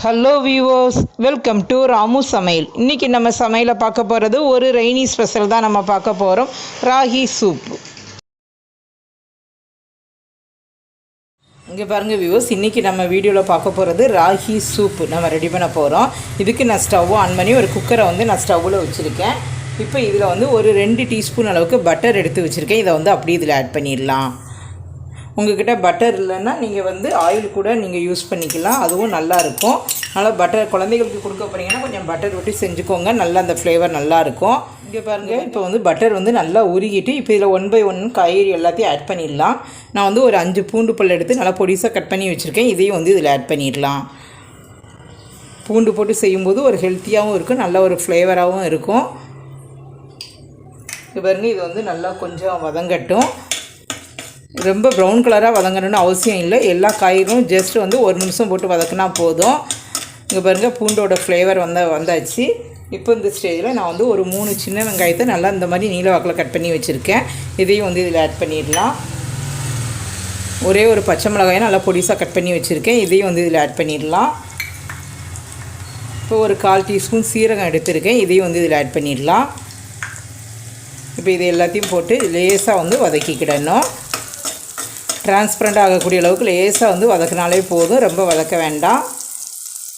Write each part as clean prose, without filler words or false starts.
Hello viewers, welcome to Ramu சமையல். இன்றைக்கி நம்ம சமையலை பார்க்க போகிறது ஒரு ரெய்னி ஸ்பெஷல் தான். நம்ம பார்க்க போகிறோம் ராகி சூப். இங்கே பாருங்கள் வியூவர்ஸ், இன்றைக்கி நம்ம வீடியோவில் பார்க்க போகிறது ராகி சூப் நம்ம ரெடி பண்ண போகிறோம். இதுக்கு நான் ஸ்டவ் ஆன் பண்ணி ஒரு குக்கரை நான் ஸ்டவ்வில் வச்சுருக்கேன். இப்போ இதில் ஒரு 2 டீஸ்பூன் அளவுக்கு பட்டர் எடுத்து வச்சுருக்கேன். இதை அப்படியே இதில் ஆட் பண்ணிடலாம். உங்கள்கிட்ட பட்டர் இல்லைன்னா நீங்கள் ஆயில் கூட நீங்கள் யூஸ் பண்ணிக்கலாம், அதுவும் நல்லாயிருக்கும். அதனால் பட்டர் குழந்தைகளுக்கு கொடுக்க போகிறீங்கன்னா கொஞ்சம் பட்டர் விட்டு செஞ்சுக்கோங்க, நல்லா அந்த ஃப்ளேவர் நல்லாயிருக்கும். இங்கே பாருங்கள், இப்போ பட்டர் நல்லா உருகிட்டு இப்போ இதில் 1 by 1 காய்கறி எல்லாத்தையும் ஆட் பண்ணிடலாம். நான் ஒரு 5 பூண்டு பல் எடுத்து நல்லா பொடிசாக கட் பண்ணி வச்சுருக்கேன். இதையும் இதில் ஆட் பண்ணிடலாம். பூண்டு போட்டு செய்யும்போது ஒரு ஹெல்த்தியாகவும் இருக்கும், நல்ல ஒரு ஃப்ளேவராகவும் இருக்கும். இது பாருங்கள், இது நல்லா கொஞ்சம் வதங்கட்டும். ரொம்ப ப்ரௌன் கலராக வதங்கணும்னு அவசியம் இல்லை. எல்லா காய்கறியும் ஜஸ்ட் 1 நிமிஷம் போட்டு வதக்கினா போதும். இங்கே பாருங்கள், பூண்டோட ஃப்ளேவர் வந்தாச்சு. இப்போ இந்த ஸ்டேஜில் நான் ஒரு 3 சின்ன வெங்காயத்தை நல்லா இந்த மாதிரி நீல வாக்கில் கட் பண்ணி வச்சுருக்கேன். இதையும் இதில் ஆட் பண்ணிடலாம். ஒரே ஒரு பச்சை மிளகாயை நல்லா பொடிசாக கட் பண்ணி வச்சுருக்கேன். இதையும் இதில் ஆட் பண்ணிடலாம். இப்போ ஒரு 1/4 டீஸ்பூன் சீரகம் எடுத்துருக்கேன். இதையும் இதில் ஆட் பண்ணிடலாம். இப்போ இது எல்லாத்தையும் போட்டு லேசாக வதக்கிக்கிடணும். டிரான்ஸ்பரண்ட் ஆகக்கூடிய அளவுக்கு லேசாக வதக்கினாலே போதும், ரொம்ப வதக்க வேண்டாம்.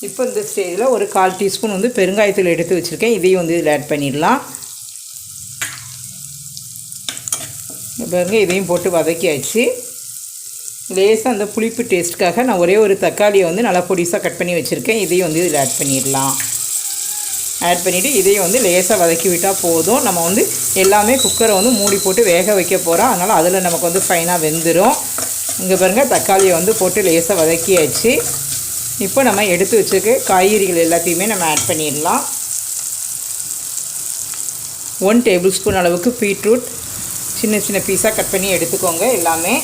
இப்போ இந்த ஸ்டேஜில் ஒரு 1/4 டீஸ்பூன் பெருங்காயத்தில் எடுத்து வச்சுருக்கேன். இதையும் இதில் ஆட் பண்ணிடலாம். பாருங்கள், இதையும் போட்டு வதக்கியாச்சு. லேசாக அந்த புளிப்பு டேஸ்ட்டுக்காக நான் ஒரே ஒரு தக்காளியை நல்லா பொடிசாக கட் பண்ணி வச்சுருக்கேன். இதையும் இதில் ஆட் பண்ணிடலாம். ஆட் பண்ணிவிட்டு இதையும் லேசாக வதக்கி விட்டால் போதும். நம்ம எல்லாமே குக்கரை மூடி போட்டு வேக வைக்க போகிறோம். அதனால் அதில் நமக்கு ஃபைனாக வெந்துடும். இங்கே பாருங்கள், தக்காளியை போட்டு லேசாக வதக்கியாச்சு. இப்போ நம்ம எடுத்து வச்சுருக்க காய்கறிகள் எல்லாத்தையுமே நம்ம ஆட் பண்ணிடலாம். 1 டேபிள் ஸ்பூன் அளவுக்கு பீட்ரூட் சின்ன சின்ன பீஸாக கட் பண்ணி எடுத்துக்கோங்க எல்லாமே.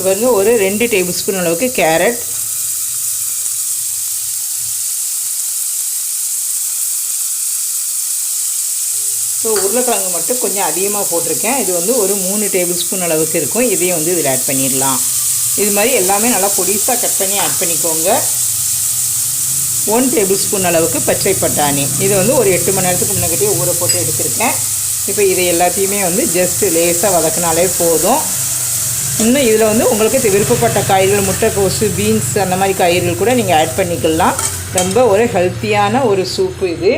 பாருங்க, ஒரு 2 டேபிள் ஸ்பூன் அளவுக்கு கேரட், ஸோ உருளைக்கிழங்கு மட்டும் கொஞ்சம் அதிகமாக போட்டிருக்கேன். இது ஒரு 3 டேபிள் ஸ்பூன் அளவுக்கு இருக்கும். இதையும் இதில் ஆட் பண்ணிடலாம். இது மாதிரி எல்லாமே நல்லா பொடிசாக கட் பண்ணி ஆட் பண்ணிக்கோங்க. 1 டேபிள் ஸ்பூன் அளவுக்கு பச்சை பட்டாணி, இது ஒரு 8 மணி நேரத்துக்கு முன்னாடியே ஊற போட்டு எடுத்துருக்கேன். இப்போ இதை எல்லாத்தையுமே ஜஸ்ட் லேசாக வதக்கினாலே போதும். இன்னும் இதில் உங்களுக்கு விருப்பப்பட்ட காய்கறிகள், முட்டைக்கோசு, பீன்ஸ் அந்த மாதிரி காய்கறிகள் கூட நீங்கள் ஆட் பண்ணிக்கலாம். ரொம்ப ஒரு ஹெல்த்தியான ஒரு சூப்பு இது.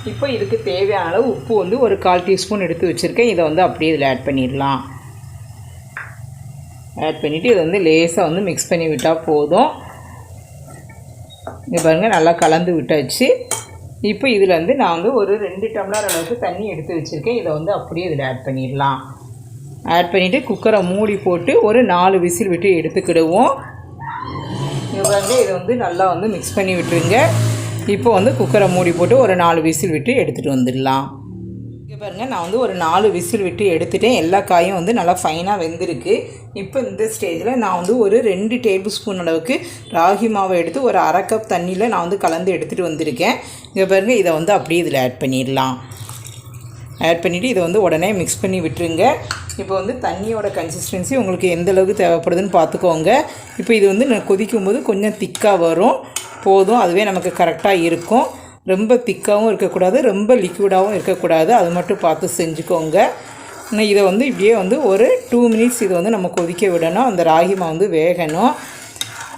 இப்போ இதுக்கு தேவையான அளவு உப்பு ஒரு 1/4 டீஸ்பூன் எடுத்து வச்சுருக்கேன். இதை அப்படியே இதில் ஆட் பண்ணிடலாம். ஆட் பண்ணிவிட்டு இதை லேசாக மிக்ஸ் பண்ணி விட்டால் போதும். இங்கே பாருங்கள், நல்லா கலந்து விட்டாச்சு. இப்போ இதில் நான் ஒரு 2 டம்ளர் அளவுக்கு தண்ணி எடுத்து வச்சுருக்கேன். இதை அப்படியே இதில் ஆட் பண்ணிடலாம். ஆட் பண்ணிவிட்டு குக்கரை மூடி போட்டு ஒரு 4 விசில் விட்டு எடுத்துக்கிடுவோம். இங்கே பாருங்கள், இதை நல்லா மிக்ஸ் பண்ணி விட்டுருங்க. இப்போ குக்கரை மூடி போட்டு ஒரு 4 விசில் விட்டு எடுத்துகிட்டு வந்துடலாம். இங்கே பாருங்கள், நான் ஒரு 4 விசில் விட்டு எடுத்துட்டேன். எல்லா காயும் நல்லா ஃபைனாக வெந்திருக்கு. இப்போ இந்த ஸ்டேஜில் நான் ஒரு 2 டேபிள் ஸ்பூன் அளவுக்கு ராகி மாவை எடுத்து ஒரு 1/2 கப் தண்ணியில் நான் கலந்து எடுத்துகிட்டு வந்திருக்கேன். இங்கே பாருங்கள், இதை அப்படியே இதில் ஆட் பண்ணிடலாம். ஆட் பண்ணிவிட்டு இதை உடனே மிக்ஸ் பண்ணி விட்டுருங்க. இப்போ தண்ணியோட கன்சிஸ்டன்சி உங்களுக்கு எந்த அளவுக்கு தேவைப்படுதுன்னு பார்த்துக்கோங்க. இப்போ இது கொதிக்கும்போது கொஞ்சம் திக்காக வரும், போதும். அதுவே நமக்கு கரெக்டாக இருக்கும். ரொம்ப திக்காகவும் இருக்கக்கூடாது, ரொம்ப லிக்விடாகவும் இருக்கக்கூடாது. அது மட்டும் பார்த்து செஞ்சுக்கோங்க. இதை இப்படியே ஒரு 2 மினிட்ஸ் இதை நம்ம கொதிக்க விடணும். அந்த ராகி மாவு வேகணும்.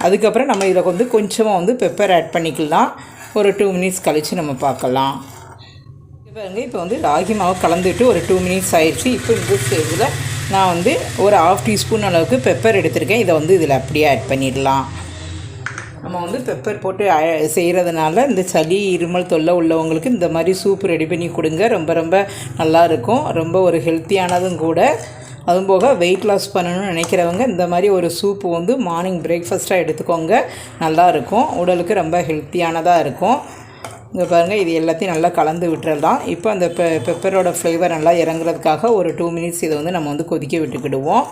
அதுக்கப்புறம் நம்ம இதில் கொஞ்சமாக பெப்பர் ஆட் பண்ணிக்கலாம். ஒரு 2 மினிட்ஸ் கழித்து நம்ம பார்க்கலாம். பாருங்க, இப்போ ராகி மாவு கலந்துட்டு ஒரு 2 மினிட்ஸ் ஆயிடுச்சு. இப்போ இந்த ஸ்டேஜில் நான் ஒரு 1/2 டீஸ்பூன் அளவுக்கு பெப்பர் எடுத்திருக்கேன். இதை இதில் அப்படியே ஆட் பண்ணிடலாம். நம்ம பெப்பர் போட்டு செய்கிறதுனால இந்த சளி, இருமல் தொல்லை உள்ளவங்களுக்கு இந்த மாதிரி சூப் ரெடி பண்ணி கொடுங்க. ரொம்ப ரொம்ப நல்லாயிருக்கும். ரொம்ப ஒரு ஹெல்த்தியானதும் கூட. அதுவும் போக வெயிட் லாஸ் பண்ணணும்னு நினைக்கிறவங்க இந்த மாதிரி ஒரு சூப்பு மார்னிங் பிரேக்ஃபாஸ்ட்டாக எடுத்துக்கோங்க. நல்லாயிருக்கும், உடலுக்கு ரொம்ப ஹெல்த்தியானதாக இருக்கும். இங்கே பாருங்கள், இது எல்லாத்தையும் நல்லா கலந்து விட்டுறலாம். இப்போ அந்த பெப்பரோட ஃப்ளேவர் நல்லா இறங்குறதுக்காக ஒரு 2 மினிட்ஸ் இதை நம்ம கொதிக்க விட்டுக்கிடுவோம்.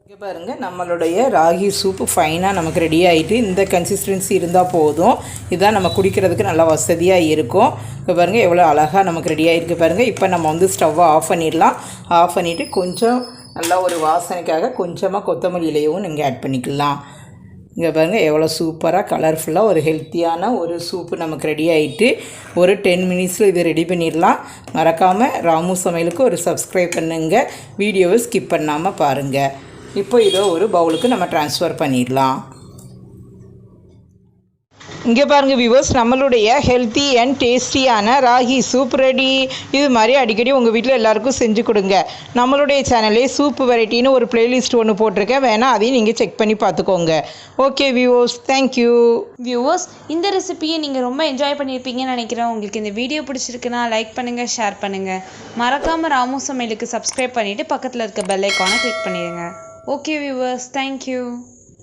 இங்கே பாருங்கள், நம்மளுடைய ராகி சூப்பு ஃபைனாக நமக்கு ரெடி ஆகிட்டு இந்த கன்சிஸ்டன்சி இருந்தால் போதும். இதுதான் நம்ம குடிக்கிறதுக்கு நல்லா வசதியாக இருக்கும். இப்போ பாருங்கள் எவ்வளோ அழகாக நமக்கு ரெடி ஆகிருக்கு பாருங்கள். இப்போ நம்ம வந்து ஸ்டவ்வை ஆஃப் பண்ணிடலாம். ஆஃப் பண்ணிவிட்டு கொஞ்சம் நல்லா ஒரு வாசனைக்காக கொஞ்சமாக கொத்தமல்லி இலையும் நீங்கள் ஆட் பண்ணிக்கலாம். இங்கே பாருங்கள் எவ்வளோ சூப்பராக கலர்ஃபுல்லாக ஒரு ஹெல்த்தியான ஒரு சூப்பு நமக்கு ரெடி ஆகிட்டு ஒரு 10 மினிட்ஸில் இது ரெடி பண்ணிடலாம். மறக்காமல் ராமு சமையலுக்கு ஒரு சப்ஸ்கிரைப் பண்ணுங்கள். வீடியோவை ஸ்கிப் பண்ணாமல் பாருங்கள். இப்போ இதை ஒரு பவுலுக்கு நம்ம ட்ரான்ஸ்ஃபர் பண்ணிடலாம். இங்கே பாருங்கள் வியூவர்ஸ், நம்மளுடைய ஹெல்த்தி அண்ட் டேஸ்டியான ராகி சூப் ரெடி. இது மாதிரி அடிக்கடி உங்கள் வீட்டில் எல்லாருக்கும் செஞ்சு கொடுங்க. நம்மளுடைய சேனலே சூப் வெரைட்டின்னு ஒரு பிளேலிஸ்ட் ஒன்று போட்டிருக்கேன், வேணால் அதையும் நீங்கள் செக் பண்ணி பார்த்துக்கோங்க. Okay viewers, thank you. வியூவர்ஸ், இந்த ரெசிபியை நீங்கள் ரொம்ப என்ஜாய் பண்ணியிருப்பீங்கன்னு நினைக்கிறேன். உங்களுக்கு இந்த வீடியோ பிடிச்சிருக்குன்னா லைக் பண்ணுங்கள், ஷேர் பண்ணுங்கள். மறக்காமல் ராமு சமையலுக்கு சப்ஸ்கிரைப் பண்ணிவிட்டு பக்கத்தில் இருக்க பெல் ஐக்கானை கிளிக் பண்ணிடுங்க. Okay viewers, thank you.